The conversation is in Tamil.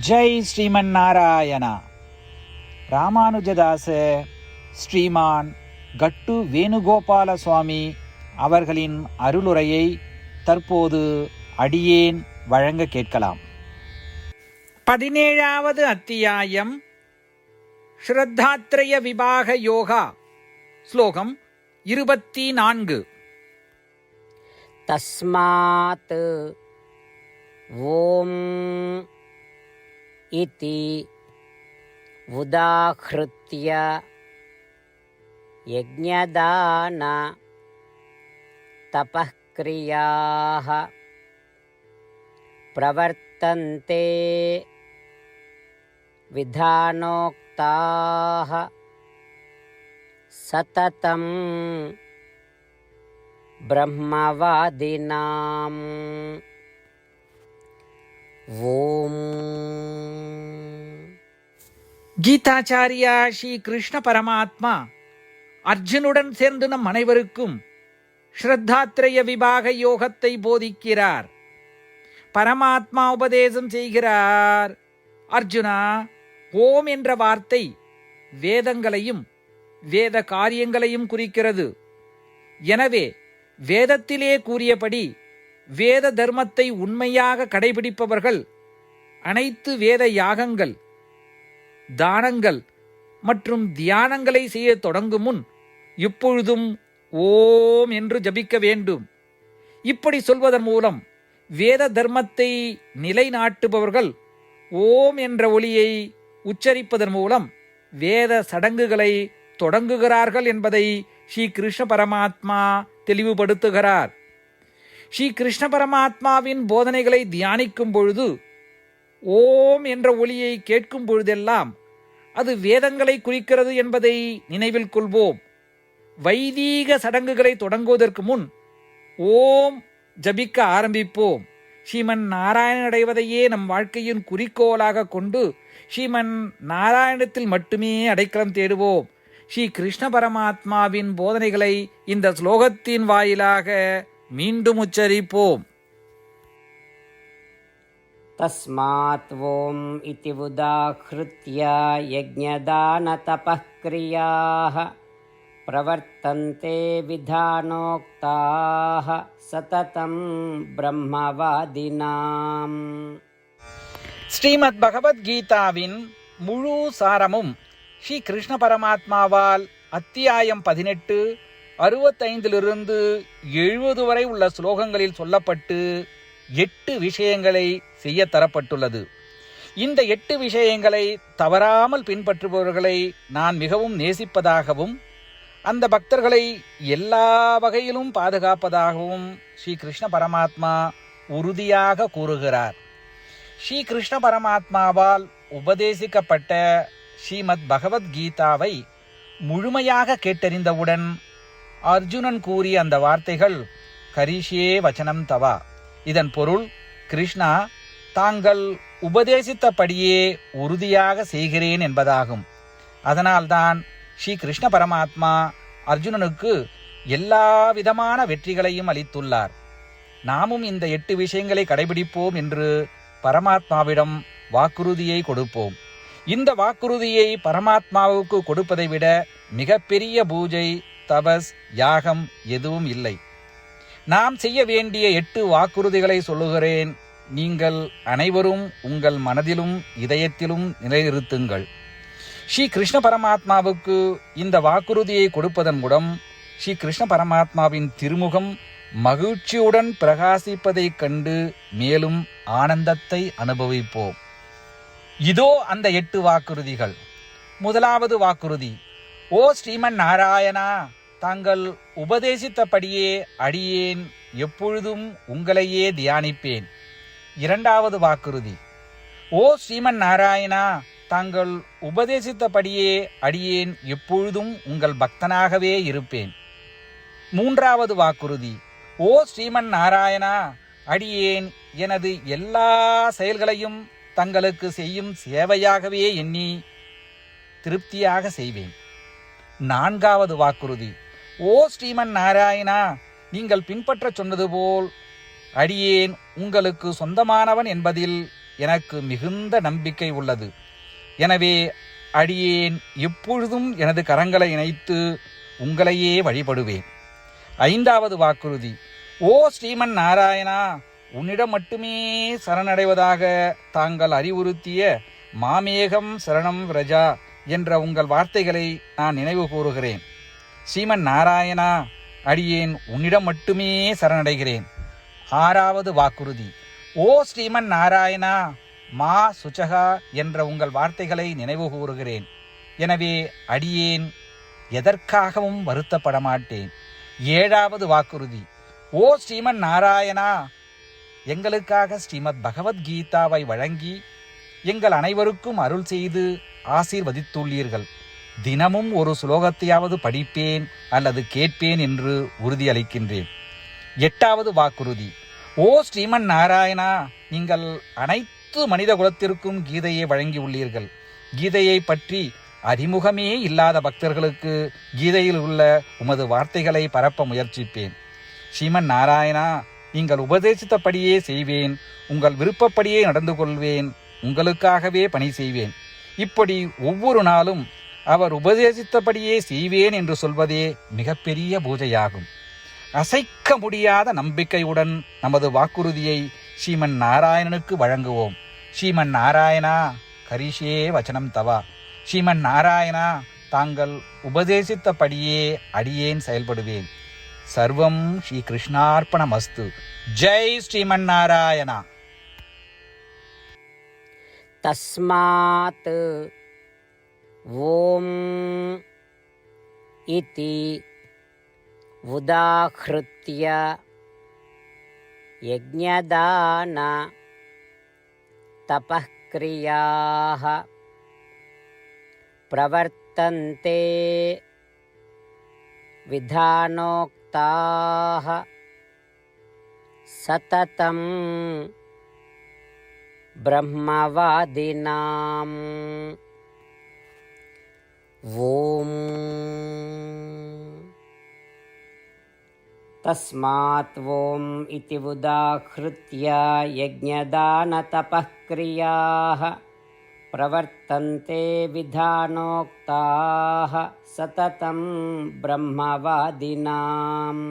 ஜெய் ஸ்ரீமன் நாராயணா. ராமானுஜதாச ஸ்ரீமான் கட்டு வேணுகோபால சுவாமி அவர்களின் அருளுரையை தற்போது அடியேன் வழங்க கேட்கலாம். 17வது அத்தியாயம் ஸ்ரத்தாத்ரய விபாக யோகா. ஸ்லோகம் 24. தஸ்மாத் ஓம் இதி உதாஹ்ருத்ய யஜ்ஞதான தபக்ரியாஹ பிரவர்த்தந்தே விதானோக்தாஹ சததம் பிரம்மவாதினாம். ஓம். கீதாச்சாரியா ஸ்ரீ கிருஷ்ண பரமாத்மா அர்ஜுனுடன் சேர்ந்து நம் அனைவருக்கும் ஸ்ரத்தாத்ரய விபாக யோகத்தை போதிக்கிறார். பரமாத்மா உபதேசம் செய்கிறார். அர்ஜுனா, ஓம் என்ற வார்த்தை வேதங்களையும் வேத காரியங்களையும் குறிக்கிறது. எனவே வேதத்திலே கூறியபடி வேத தர்மத்தை உண்மையாக கடைபிடிப்பவர்கள் அனைத்து வேத யாகங்கள், தானங்கள் மற்றும் தியானங்களை செய்ய தொடங்கும் முன் இப்பொழுதும் ஓம் என்று ஜபிக்க வேண்டும். இப்படி சொல்வதன் மூலம் வேத தர்மத்தை நிலைநாட்டுபவர்கள் ஓம் என்ற ஒலியை உச்சரிப்பதன் மூலம் வேத சடங்குகளை தொடங்குகிறார்கள் என்பதை ஸ்ரீ கிருஷ்ண பரமாத்மா தெளிவுபடுத்துகிறார். ஸ்ரீ கிருஷ்ண பரமாத்மாவின் போதனைகளை தியானிக்கும் பொழுது ஓம் என்ற ஒலியை கேட்கும் பொழுதெல்லாம் அது வேதங்களை குறிக்கிறது என்பதை நினைவில் கொள்வோம். வைதீக சடங்குகளை தொடங்குவதற்கு முன் ஓம் ஜபிக்க ஆரம்பிப்போம். ஸ்ரீமன் நாராயணன் அடைவதையே நம் வாழ்க்கையின் குறிக்கோளாக கொண்டு ஸ்ரீமன் நாராயணத்தில் மட்டுமே அடைக்கலம் தேடுவோம். ஸ்ரீ கிருஷ்ண பரமாத்மாவின் போதனைகளை இந்த ஸ்லோகத்தின் வாயிலாக மீண்டும் உச்சரிப்போம். தஸ்மாத் ஓம் இதி உதாஹ்ருத்ய யஜ்ஞதான தபக்ரியாஹ பிரவர்த்தந்தே விதானோக்தாஹ சததம் பிரம்மவாதினாம். ஸ்ரீமத் பகவத்கீதாவின் முழு சாரமும் ஸ்ரீ கிருஷ்ண பரமாத்மாவால் அத்தியாயம் 18, 65 70 வரை உள்ள ஸ்லோகங்களில் சொல்லப்பட்டு 8 விஷயங்களை செய்ய தரப்பட்டுள்ளது. இந்த 8 விஷயங்களை தவறாமல் பின்பற்றுபவர்களை நான் மிகவும் நேசிப்பதாகவும் அந்த பக்தர்களை எல்லா வகையிலும் பாதுகாப்பதாகவும் ஸ்ரீ கிருஷ்ண பரமாத்மா உறுதியாக கூறுகிறார். ஸ்ரீ கிருஷ்ண பரமாத்மாவால் உபதேசிக்கப்பட்ட ஸ்ரீமத் பகவத்கீதாவை முழுமையாக கேட்டறிந்தவுடன் அர்ஜுனன் கூறிய அந்த வார்த்தைகள் கரிஷ்யே வச்சனம் தவா. இதன் பொருள், கிருஷ்ணா, தாங்கள் உபதேசித்தபடியே உறுதியாக செய்கிறேன் என்பதாகும். அதனால்தான் ஸ்ரீ கிருஷ்ண பரமாத்மா அர்ஜுனனுக்கு எல்லா விதமான வெற்றிகளையும் அளித்துள்ளார். நாமும் இந்த 8 விஷயங்களை கடைபிடிப்போம் என்று பரமாத்மாவிடம் வாக்குறுதியை கொடுப்போம். இந்த வாக்குறுதியை பரமாத்மாவுக்கு கொடுப்பதை விட மிகப்பெரிய பூஜை, தபஸ், யாகம் எதுவும் இல்லை. நாம் செய்ய வேண்டிய 8 வாக்குறுதிகளை சொல்லுகிறேன். நீங்கள் அனைவரும் உங்கள் மனதிலும் இதயத்திலும் நிலைநிறுத்துங்கள். ஸ்ரீ கிருஷ்ண பரமாத்மாவுக்கு இந்த வாக்குறுதியை கொடுப்பதன் மூலம் ஸ்ரீ கிருஷ்ண பரமாத்மாவின் திருமுகம் மகிழ்ச்சியுடன் பிரகாசிப்பதைக் கண்டு மேலும் ஆனந்தத்தை அனுபவிப்போம். இதோ அந்த 8 வாக்குறுதிகள். முதலாவது வாக்குறுதி, ஓ ஸ்ரீமன் நாராயணா, தாங்கள் உபதேசித்தபடியே அடியேன் எப்பொழுதும் உங்களையே தியானிப்பேன். இரண்டாவது வாக்குறுதி, ஓ ஸ்ரீமன் நாராயணா, தாங்கள் உபதேசித்தபடியே அடியேன் எப்பொழுதும் உங்கள் பக்தனாகவே இருப்பேன். மூன்றாவது வாக்குறுதி, ஓ ஸ்ரீமன் நாராயணா, அடியேன் எனது எல்லா செயல்களையும் தங்களுக்கு செய்யும் சேவையாகவே எண்ணி திருப்தியாக செய்வேன். நான்காவது வாக்குறுதி, ஓ ஸ்ரீமன் நாராயணா, நீங்கள் பின்பற்ற சொன்னது போல் அடியேன் உங்களுக்கு சொந்தமானவன் என்பதில் எனக்கு மிகுந்த நம்பிக்கை உள்ளது. எனவே அடியேன் எப்பொழுதும் எனது கரங்களை இணைத்து உங்களையே வழிபடுவேன். 5வது வாக்குறுதி. ஓ ஸ்ரீமன் நாராயணா, உன்னிடம் மட்டுமே சரணடைவதாக தாங்கள் அறிவுறுத்திய மாமேகம் சரணம் விரஜா என்ற உங்கள் வார்த்தைகளை நான் நினைவு கூறுகிறேன். ஸ்ரீமன் நாராயணா, அடியேன் உன்னிடம் மட்டுமே சரணடைகிறேன். 6வது வாக்குறுதி. ஓ ஸ்ரீமன் நாராயணா, மா சுச்சகா என்ற உங்கள் வார்த்தைகளை நினைவு கூறுகிறேன். எனவே அடியேன் எதற்காகவும் வருத்தப்பட மாட்டேன். 7வது வாக்குறுதி. ஓ ஸ்ரீமன் நாராயணா, எங்களுக்காக ஸ்ரீமத் பகவத்கீதாவை வழங்கி எங்கள் அனைவருக்கும் அருள் செய்து ஆசீர்வதித்துள்ளீர்கள். தினமும் ஒரு ஸ்லோகத்தையாவது படிப்பேன் அல்லது கேட்பேன் என்று உறுதியளிக்கின்றேன். 8வது வாக்குறுதி. ஓ ஸ்ரீமன் நாராயணா, நீங்கள் அனைத்து மனித குலத்திற்கும் கீதையை வழங்கியுள்ளீர்கள். கீதையை பற்றி அறிமுகமே இல்லாத பக்தர்களுக்கு கீதையில் உள்ள உமது வார்த்தைகளை பரப்ப முயற்சிப்பேன். ஸ்ரீமன் நாராயணா, நீங்கள் உபதேசித்தபடியே செய்வேன். உங்கள் விருப்பப்படியே நடந்து கொள்வேன். உங்களுக்காகவே பணி செய்வேன். இப்படி ஒவ்வொரு நாளும் அவர் உபதேசித்தபடியே செய்வேன் என்று சொல்வதே மிகப்பெரிய பூஜையாகும். அசைக்க முடியாத நம்பிக்கையுடன் நமது வாக்குறுதியை ஸ்ரீமன் நாராயணனுக்கு வழங்குவோம். ஸ்ரீமன் நாராயணா, கரிஷே வச்சனம் தவா. ஸ்ரீமன் நாராயணா, தாங்கள் உபதேசித்தபடியே அடியேன் செயல்படுவேன். சர்வம் ஸ்ரீ கிருஷ்ணார்ப்பணமஸ்து. ஜெய் ஸ்ரீமன் நாராயணா. தஸ்மாத் ஓம் இதி உதாஹ்ருத்ய யஜ்ஞதான தபக்ரியாः பிரவர்த்தந்தே விதானோக்தாः சததம் பிரம்மவாதினாம். ஓம் தஸ்மாத் ஓம் இதி உதாஹ்ருத்ய யஜ்ஞதான தபக்ரியாः பிரவர்த்தந்தே விதானோக்தாः சததம் பிரம்மவாதினாம்.